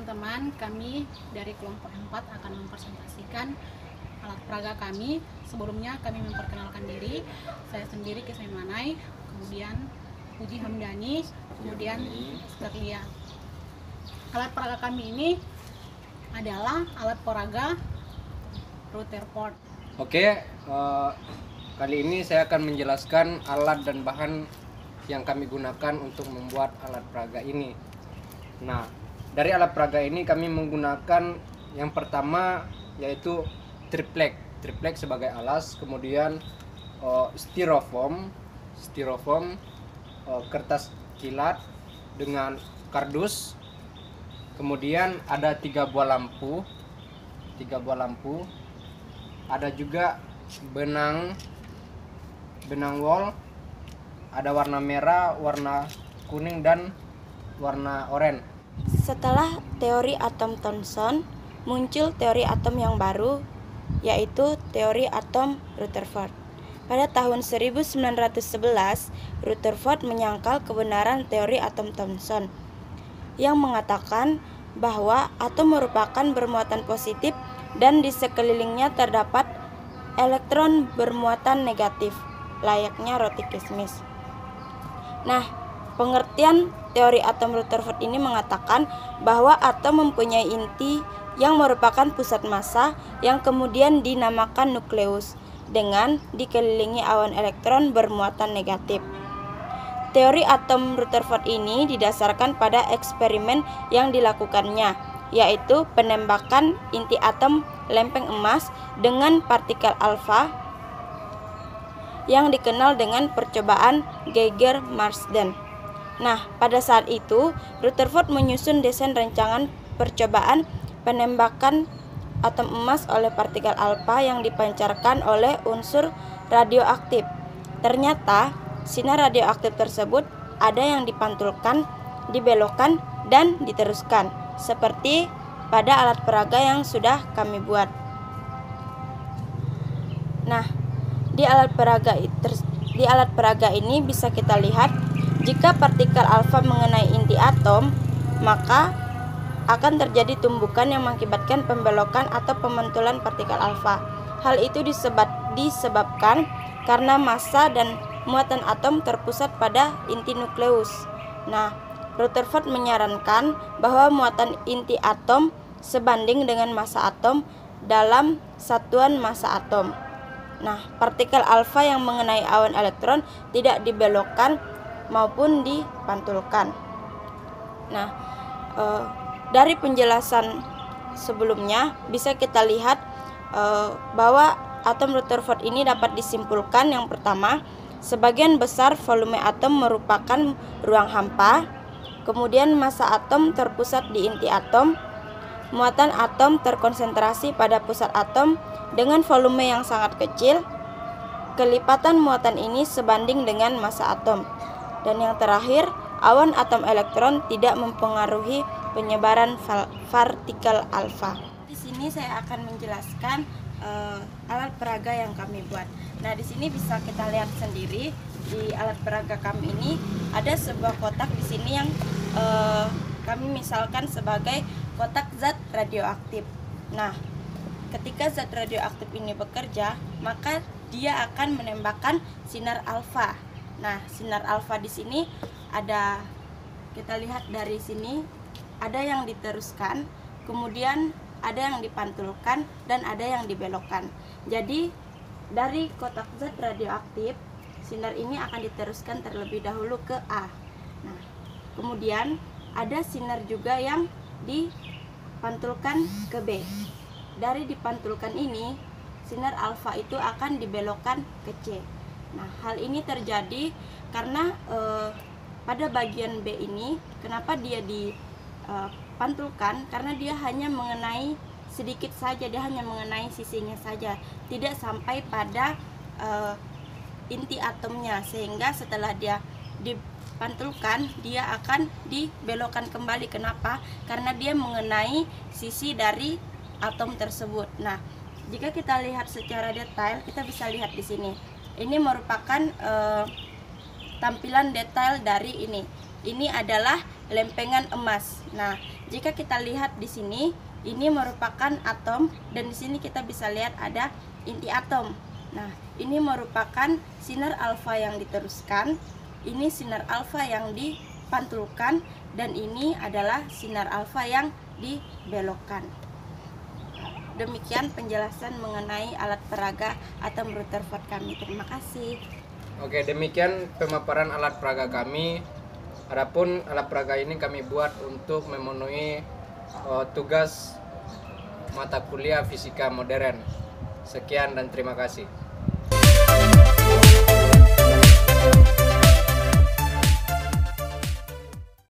teman-teman, kami dari kelompok 4 akan mempresentasikan alat peraga kami. Sebelumnya kami memperkenalkan diri. Saya sendiri Kisah Manai, kemudian Puji Hamdani, kemudian Lia. Alat peraga kami ini adalah alat peraga Rutherford. Oke, kali ini saya akan menjelaskan alat dan bahan yang kami gunakan untuk membuat alat peraga ini. Nah, dari alat peraga ini kami menggunakan yang pertama yaitu triplek sebagai alas, kemudian styrofoam, kertas kilat dengan kardus, kemudian ada 3 buah lampu, ada juga benang wol, ada warna merah, warna kuning, dan warna oranye. Setelah teori atom Thomson, muncul teori atom yang baru, yaitu teori atom Rutherford. Pada tahun 1911, Rutherford menyangkal kebenaran teori atom Thomson yang mengatakan bahwa atom merupakan bermuatan positif dan di sekelilingnya terdapat elektron bermuatan negatif, layaknya roti kismis. Nah, pengertian teori atom Rutherford ini mengatakan bahwa atom mempunyai inti yang merupakan pusat massa yang kemudian dinamakan nukleus dengan dikelilingi awan elektron bermuatan negatif. Teori atom Rutherford ini didasarkan pada eksperimen yang dilakukannya, yaitu penembakan inti atom lempeng emas dengan partikel alfa yang dikenal dengan percobaan Geiger-Marsden. Nah, pada saat itu, Rutherford menyusun desain rancangan percobaan penembakan atom emas oleh partikel alfa yang dipancarkan oleh unsur radioaktif. Ternyata, sinar radioaktif tersebut ada yang dipantulkan, dibelokkan, dan diteruskan, seperti pada alat peraga yang sudah kami buat. Nah, di alat peraga ini bisa kita lihat jika partikel alfa mengenai inti atom, maka akan terjadi tumbukan yang mengakibatkan pembelokan atau pemantulan partikel alfa. Hal itu disebabkan karena massa dan muatan atom terpusat pada inti nukleus. Nah, Rutherford menyarankan bahwa muatan inti atom sebanding dengan massa atom dalam satuan massa atom. Nah, partikel alfa yang mengenai awan elektron tidak dibelokkan maupun dipantulkan. Nah, dari penjelasan sebelumnya bisa kita lihat bahwa atom Rutherford ini dapat disimpulkan yang pertama, sebagian besar volume atom merupakan ruang hampa, kemudian massa atom terpusat di inti atom, muatan atom terkonsentrasi pada pusat atom dengan volume yang sangat kecil, kelipatan muatan ini sebanding dengan massa atom, dan yang terakhir, awan atom elektron tidak mempengaruhi penyebaran partikel alfa. Di sini saya akan menjelaskan alat peraga yang kami buat. Nah, di sini bisa kita lihat sendiri di alat peraga kami ini ada sebuah kotak di sini yang kami misalkan sebagai kotak zat radioaktif. Nah, ketika zat radioaktif ini bekerja, maka dia akan menembakkan sinar alfa. Nah, sinar alfa di sini ada, kita lihat dari sini ada yang diteruskan, kemudian ada yang dipantulkan, dan ada yang dibelokkan. Jadi dari kotak zat radioaktif, sinar ini akan diteruskan terlebih dahulu ke A. Nah, kemudian ada sinar juga yang dipantulkan ke B. Dari dipantulkan ini, sinar alfa itu akan dibelokkan ke C. Nah, hal ini terjadi karena pada bagian B ini, kenapa dia dipantulkan? Karena dia hanya mengenai sedikit saja, dia hanya mengenai sisinya saja, tidak sampai pada inti atomnya, sehingga setelah dia dipantulkan, dia akan dibelokkan kembali. Kenapa? Karena dia mengenai sisi dari atom tersebut. Nah, jika kita lihat secara detail, kita bisa lihat di sini. Ini merupakan tampilan detail dari ini. Ini adalah lempengan emas. Nah, jika kita lihat di sini, ini merupakan atom dan di sini kita bisa lihat ada inti atom. Nah, ini merupakan sinar alfa yang diteruskan, ini sinar alfa yang dipantulkan, dan ini adalah sinar alfa yang dibelokkan. Demikian penjelasan mengenai alat peraga atom Rutherford kami. Terima kasih. Oke, demikian pemaparan alat peraga kami. Adapun alat peraga ini kami buat untuk memenuhi tugas mata kuliah fisika modern. Sekian dan terima kasih.